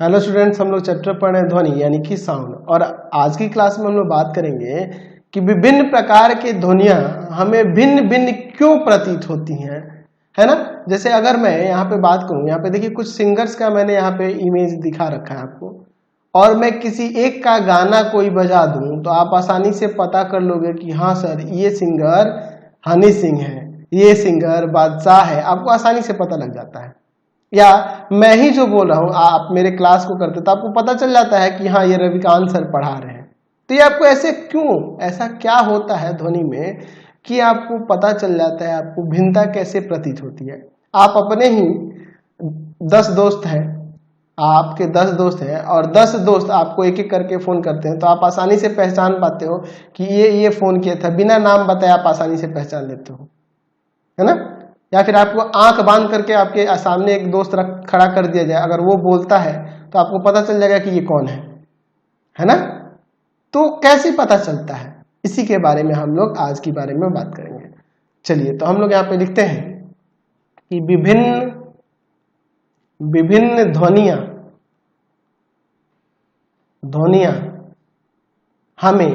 Hello students, हम लोग chapter पढ़ रहे हैं ध्वनि यानी कि साउंड। और आज की क्लास में हम लोग बात करेंगे कि विभिन्न प्रकार की ध्वनियां हमें भिन्न भिन्न क्यों प्रतीत होती हैं, है ना। जैसे अगर मैं यहाँ पे बात करूँ, यहाँ पे देखिए कुछ सिंगर्स का मैंने यहाँ पे इमेज दिखा रखा है आपको, और मैं किसी एक का गाना कोई बजा दूं तो आप आसानी से पता कर लोगे कि हाँ सर ये सिंगर हनी सिंह है, ये सिंगर बादशाह है, आपको आसानी से पता लग जाता है। या मैं ही जो बोल रहा हूं, आप मेरे क्लास को करते तो आपको पता चल जाता है कि हाँ ये रविकांत सर पढ़ा रहे हैं। तो ये आपको ऐसे क्यों, ऐसा क्या होता है ध्वनि में कि आपको पता चल जाता है, आपको भिन्नता कैसे प्रतीत होती है। आप अपने ही 10 दोस्त हैं, आपके 10 दोस्त हैं और 10 दोस्त आपको एक एक करके फोन करते हैं, तो आप आसानी से पहचान पाते हो कि ये फोन किया था, बिना नाम बताए आप आसानी से पहचान लेते हो, है ना। या फिर आपको आंख बांध करके आपके सामने एक दोस्त रख खड़ा कर दिया जाए, अगर वो बोलता है तो आपको पता चल जाएगा कि ये कौन है ना। तो कैसे पता चलता है, इसी के बारे में हम लोग आज की बारे में बात करेंगे। चलिए, तो हम लोग यहाँ पे लिखते हैं कि विभिन्न विभिन्न ध्वनियां ध्वनियां हमें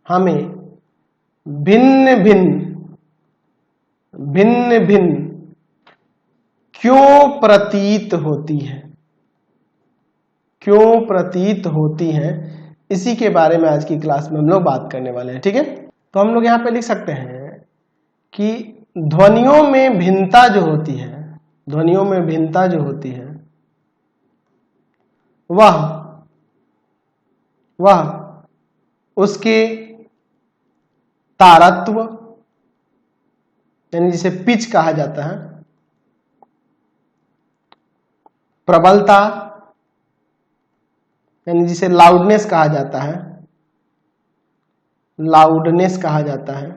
हमें भिन्न भिन्न भिन्न भिन्न क्यों प्रतीत होती है, क्यों प्रतीत होती हैं, इसी के बारे में आज की क्लास में हम लोग बात करने वाले हैं। ठीक है, तो हम लोग यहां पे लिख सकते हैं कि ध्वनियों में भिन्नता जो होती है, ध्वनियों में भिन्नता जो होती है वह उसके तारत्व यानी जिसे पिच कहा जाता है, प्रबलता यानी जिसे लाउडनेस कहा जाता है, लाउडनेस कहा जाता है,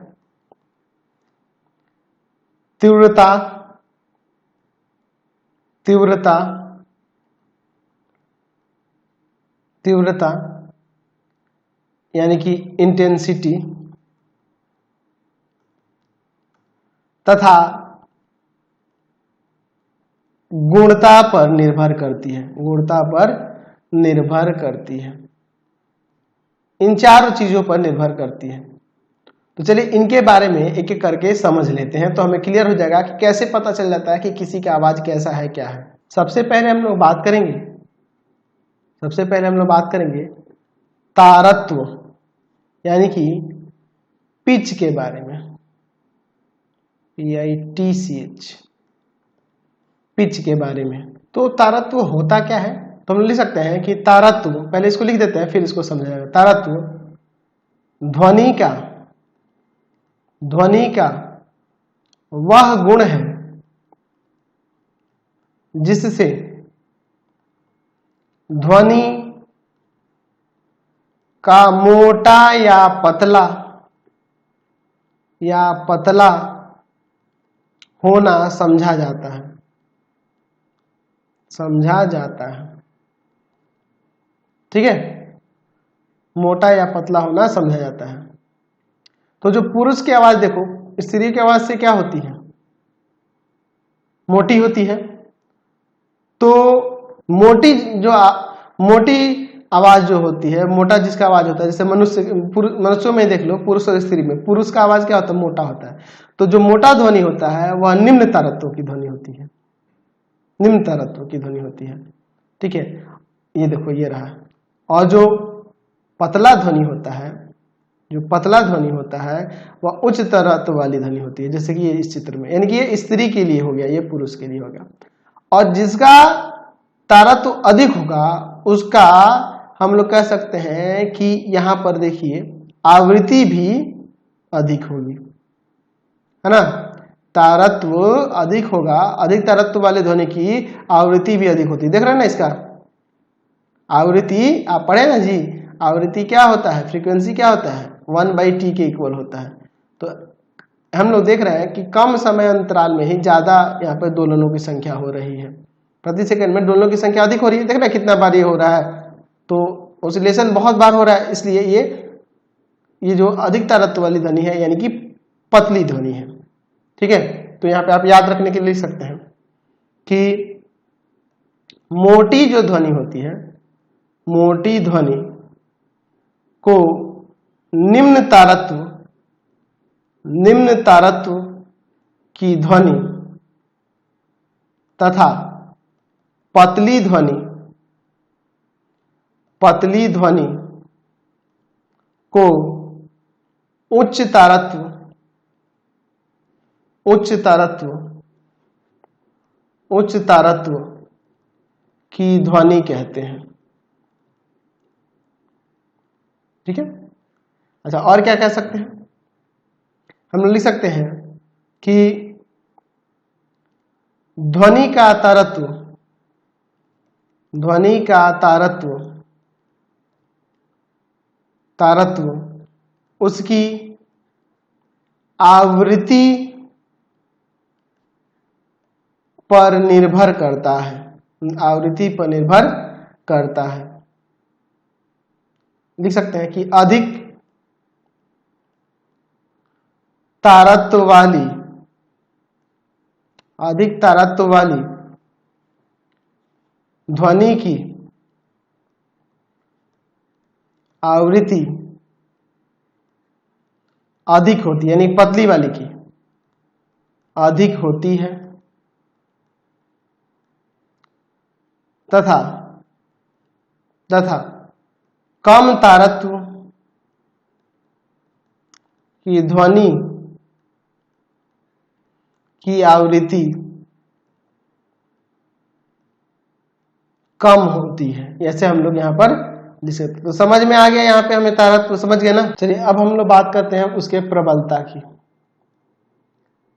तीव्रता तीव्रता तीव्रता यानी कि इंटेंसिटी, तथा गुणता पर निर्भर करती है, गुणता पर निर्भर करती है, इन चार चीजों पर निर्भर करती है। तो चलिए इनके बारे में एक एक करके समझ लेते हैं, तो हमें क्लियर हो जाएगा कि कैसे पता चल जाता है कि किसी का आवाज कैसा है, क्या है। सबसे पहले हम लोग बात करेंगे तारत्व यानी कि पिच के बारे में, PITCH, पिच के बारे में। तो तारत्व होता क्या है, तो हम लिख सकते हैं कि तारत्व, पहले इसको लिख देते हैं फिर इसको समझाएंगे। तारत्व ध्वनि का वह गुण है जिससे ध्वनि का मोटा या पतला होना समझा जाता है, ठीक है। मोटा या पतला होना समझा जाता है। तो जो पुरुष की आवाज देखो, स्त्री की आवाज से क्या होती है, मोटी होती है। तो मोटी आवाज जो होती है, मोटा जिसका आवाज होता है, जैसे मनुष्यों में देख लो, पुरुष और स्त्री में, पुरुष का आवाज क्या होता है, मोटा होता है। तो जो मोटा ध्वनि होता है वह निम्न तारत्व की ध्वनि होती है, निम्न तारत्व की ध्वनि होती है, ठीक है। ये देखो ये रहा। और जो पतला ध्वनि होता है वह उच्च तारत्व वाली ध्वनि होती है, जैसे कि ये इस चित्र में, यानी कि ये स्त्री के लिए हो गया, ये पुरुष के लिए हो गया। और जिसका तारत्व अधिक होगा उसका हम लोग कह सकते हैं कि यहां पर देखिए आवृत्ति भी अधिक होगी, है ना। तारत्व अधिक होगा, अधिक तारत्व वाले ध्वनि की आवृत्ति भी अधिक होती है। देख रहे हैं ना, इसका आवृत्ति आप पढ़े ना जी, आवृत्ति क्या होता है, फ्रीक्वेंसी क्या होता है, 1/t के इक्वल होता है। तो हम लोग देख रहे हैं कि कम समय अंतराल में ही ज्यादा यहाँ पर दोलनों की संख्या हो रही है, प्रति सेकंड में दोलनों की संख्या अधिक हो रही है। देख रहे हैं कितना बार ये हो रहा है, तो ऑसिलेशन बहुत बार हो रहा है, इसलिए ये जो अधिक तारत्व वाली ध्वनि है यानी कि पतली ध्वनि है, ठीक है। तो यहाँ पे आप याद रखने के लिए लिख सकते हैं कि मोटी जो ध्वनि होती है, मोटी ध्वनि को निम्न तारत्व की ध्वनि तथा पतली ध्वनि को उच्च तारत्व की ध्वनि कहते हैं। ठीक है। अच्छा, और क्या कह सकते हैं? हम लोग लिख सकते हैं कि ध्वनि का तारत्व उसकी आवृत्ति पर निर्भर करता है। लिख सकते हैं कि अधिक तारत्व वाली ध्वनि की आवृत्ति अधिक होती है, यानी पतली वाली की अधिक होती है, तथा कम तारत्व की ध्वनि की आवृत्ति कम होती है। ऐसे हम लोग यहाँ पर लिख सकते हैं। तो समझ में आ गया, यहाँ पे हमें तारत्व समझ गए ना। चलिए अब हम लोग बात करते हैं उसके प्रबलता की।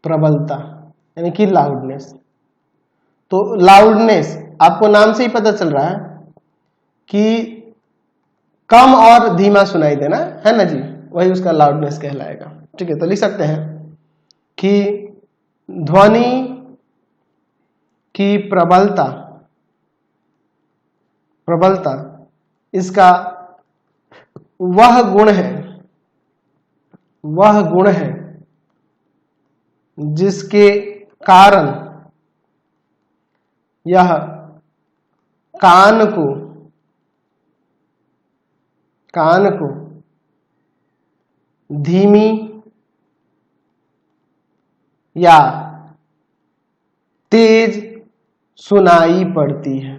प्रबलता यानी कि लाउडनेस। तो लाउडनेस आपको नाम से ही पता चल रहा है कि कम और धीमा सुनाई देना, है ना जी, वही उसका लाउडनेस कहलाएगा। ठीक है, तो लिख सकते हैं कि ध्वनि की प्रबलता इसका वह गुण है जिसके कारण यह कान को धीमी या तेज सुनाई पड़ती है।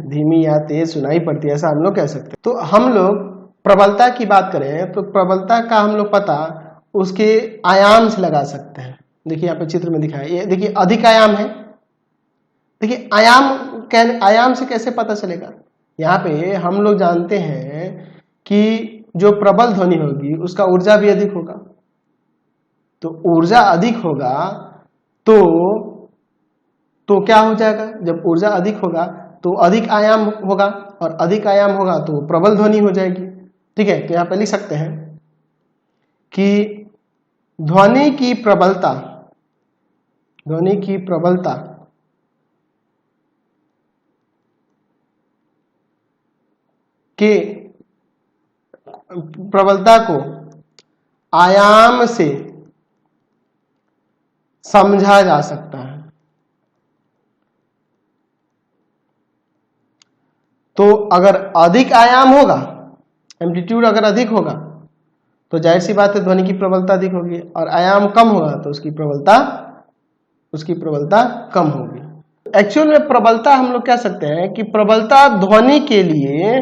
धीमी या तेज सुनाई पड़ती है, ऐसा हम लोग कह सकते हैं। तो हम लोग प्रबलता की बात करें तो प्रबलता का हम लोग पता उसके आयाम से लगा सकते हैं। देखिए यहाँ पे चित्र में दिखाया, ये देखिए अधिक आयाम है। देखिए आयाम से कैसे पता चलेगा? यहाँ पे हम लोग जानते हैं कि जो प्रबल ध्वनि होगी उसका ऊर्जा भी अधिक होगा। तो ऊर्जा अधिक होगा तो क्या हो जाएगा? जब ऊर्जा अधिक होगा तो अधिक आयाम होगा, और अधिक आयाम होगा तो प्रबल ध्वनि हो जाएगी। ठीक है, तो यहाँ पे लिख सकते हैं कि ध्वनि की प्रबलता को आयाम से समझा जा सकता है। तो अगर अधिक आयाम होगा, एम्पलीट्यूड अगर अधिक होगा तो जाहिर सी बात है ध्वनि की प्रबलता अधिक होगी, और आयाम कम होगा तो उसकी प्रबलता कम होगी। एक्चुअल में प्रबलता हम लोग कह सकते हैं कि प्रबलता ध्वनि के लिए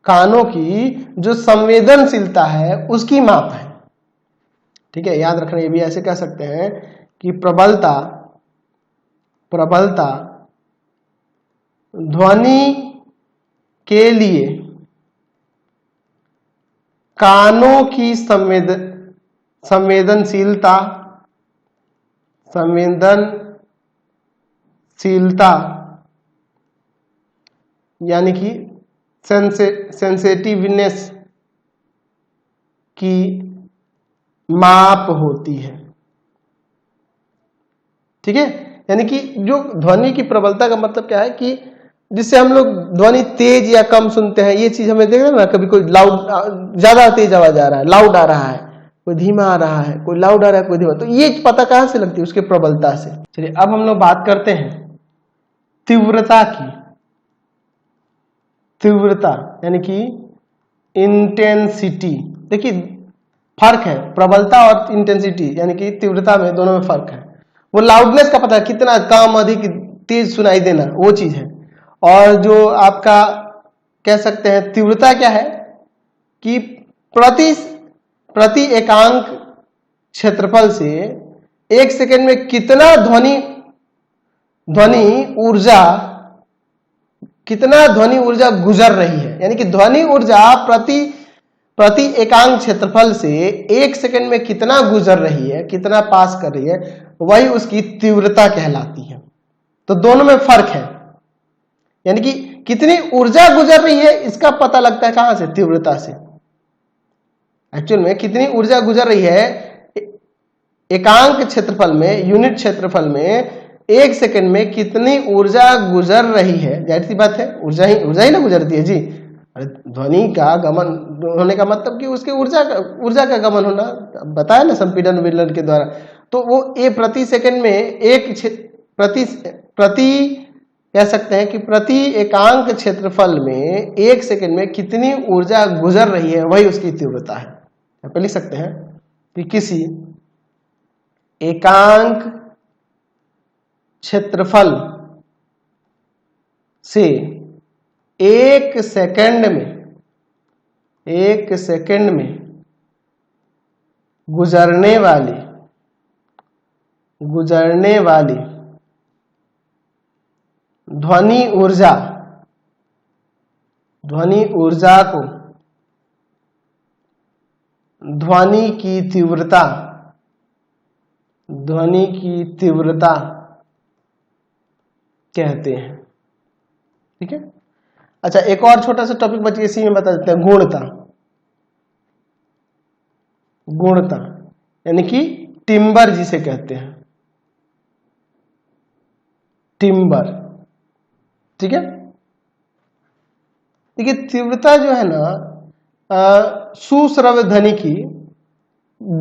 कानों की जो संवेदनशीलता है उसकी माप है। ठीक है, याद रखना, ये भी ऐसे कह सकते हैं कि प्रबलता ध्वनि के लिए कानों की संवेदनशीलता यानी कि सेंसिटिवनेस की माप होती है। ठीक है, यानी कि जो ध्वनि की प्रबलता का मतलब क्या है कि जिससे हम लोग ध्वनि तेज या कम सुनते हैं, ये चीज हमें देखना ना, कभी कोई लाउड ज्यादा तेज आवाज आ रहा है, लाउड आ रहा है, कोई धीमा आ रहा है, कोई लाउड आ रहा है, कोई धीमा। तो ये पता कहां से लगती है? उसके प्रबलता से। चलिए अब हम लोग बात करते हैं तीव्रता की। तीव्रता यानी कि इंटेंसिटी। देखिए फर्क है प्रबलता और इंटेंसिटी, यानी कि तीव्रता में, दोनों में फर्क है। वो लाउडनेस का पता है, कितना कम अधिक तेज सुनाई देना, वो चीज है। और जो आपका कह सकते हैं तीव्रता क्या है कि प्रति एकांक क्षेत्रफल से 1 सेकंड में कितना ध्वनि ऊर्जा गुजर रही है। यानी कि ध्वनि ऊर्जा प्रति एकांक क्षेत्रफल से 1 सेकंड में कितना गुजर रही है, कितना पास कर रही है, वही उसकी तीव्रता कहलाती है। तो दोनों में फर्क है। यानी कि कितनी ऊर्जा गुजर रही है इसका पता लगता है कहां से? तीव्रता से। एक्चुअल में कितनी ऊर्जा गुजर रही है एकांक क्षेत्रफल में, यूनिट क्षेत्रफल में 1 सेकंड में कितनी ऊर्जा गुजर रही है, जाहिर सी बात है ऊर्जा ही ना गुजरती है जी। ध्वनि का गमन होने का मतलब कि उसके ऊर्जा का गमन होना, बताया ना संपीड़न विलयन के द्वारा। तो वो प्रति सेकंड में प्रति कह सकते हैं कि प्रति एकांक क्षेत्रफल में 1 सेकंड में कितनी ऊर्जा गुजर रही है, वही उसकी तीव्रता है। यहाँ पे लिख सकते हैं कि किसी एकांक क्षेत्रफल से 1 सेकंड में गुजरने वाली ध्वनि ऊर्जा को ध्वनि की तीव्रता कहते हैं। ठीक है। अच्छा एक और छोटा सा टॉपिक बच गया, इसी में बता देते हैं गुणता यानी कि टिम्बर जिसे कहते हैं, टिम्बर। ठीक है। देखिए तीव्रता जो है ना सुश्रव्य ध्वनि की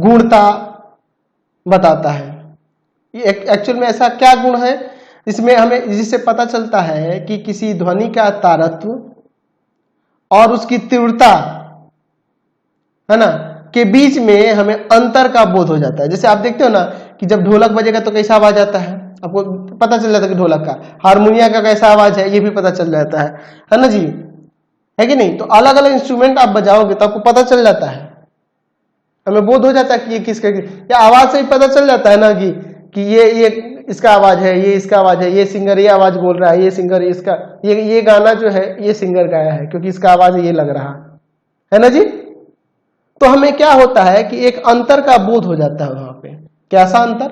गुणता बताता है। ये एक्चुअल में ऐसा क्या गुण है इसमें हमें, जिससे पता चलता है कि किसी ध्वनि का तारत्व और उसकी तीव्रता है ना के बीच में हमें अंतर का बोध हो जाता है। जैसे आप देखते हो ना कि जब ढोलक बजेगा तो कैसा आवाज आता है, आपको पता चल जाता है कि ढोलक का। हारमोनिया का कैसा आवाज है ये भी पता चल जाता है ना जी, है कि नहीं? तो अलग अलग इंस्ट्रूमेंट आप बजाओगे तो आपको पता चल जाता है, हमें बोध हो जाता है कि ये किसका, या आवाज से ही पता चल जाता है ना कि ये इसका आवाज है, ये इसका आवाज है, ये सिंगर ये आवाज बोल रहा है, ये सिंगर इसका, ये गाना जो है ये सिंगर गाया है क्योंकि इसका आवाज ये लग रहा है ना जी। तो हमें क्या होता है कि एक अंतर का बोध हो जाता है वहां पे। कैसा अंतर?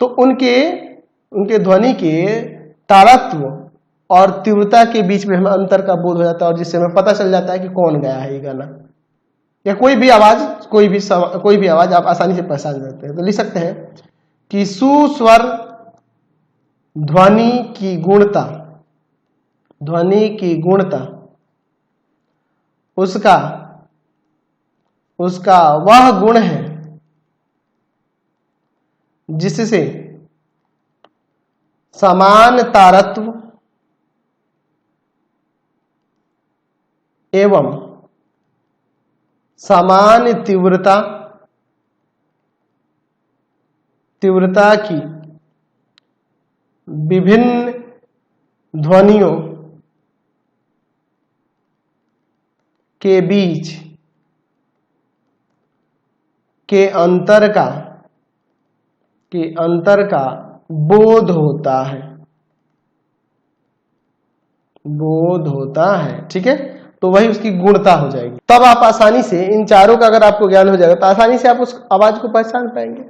तो उनके ध्वनि के तारत्व और तीव्रता के बीच में हमें अंतर का बोध हो जाता है, और जिससे हमें पता चल जाता है कि कौन गाया है ये गाना, या कोई भी आवाज आप आसानी से पहचान सकते हैं। तो लिख सकते हैं कि सुस्वर ध्वनि की गुणता उसका वह गुण है जिससे समान तारत्व एवं समान तीव्रता की विभिन्न ध्वनियों के बीच के अंतर का बोध होता है। ठीक है। तो वही उसकी गुणता हो जाएगी। तब आप आसानी से इन चारों का अगर आपको ज्ञान हो जाएगा तो आसानी से आप उस आवाज को पहचान पाएंगे।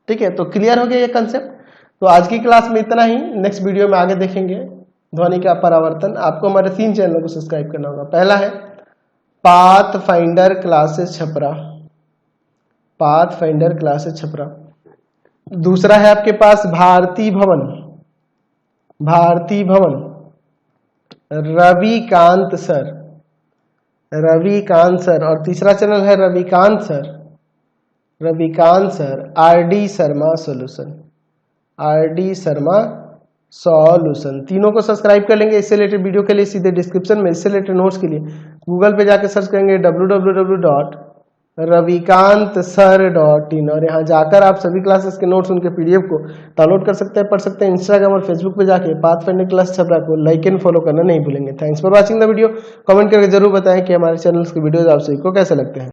ठीक है। तो क्लियर हो गया ये कंसेप्ट। तो आज की क्लास में इतना ही। नेक्स्ट वीडियो में आगे देखेंगे ध्वनि का परावर्तन। आपको हमारे 3 चैनलों को सब्सक्राइब करना होगा। पहला है पाथफाइंडर क्लासेस छपरा। दूसरा है आपके पास भारती भवन रविकांत सर। और तीसरा चैनल है Ravikant Ravikant sir, RD Sharma solution, RD Sharma solution, तीनों को सब्सक्राइब कर लेंगे। इससे रिलेटेड वीडियो के लिए सीधे डिस्क्रिप्शन में, इससे रिलेटेड नोट्स के लिए गूगल पे जाकर सर्च करेंगे www.ravikantsir.in और यहाँ जाकर आप सभी क्लासेस के नोट्स, उनके PDF को डाउनलोड कर सकते हैं, पढ़ सकते हैं। इंस्टाग्राम और फेसबुक पे जाके पाथफाइंडर क्लास छपरा को लाइक एंड फॉलो करना नहीं भूलेंगे। Thanks for watching the video. Comment करके जरूर बताएं कि हमारे चैनल के वीडियोज आप सभी को कैसे लगते हैं।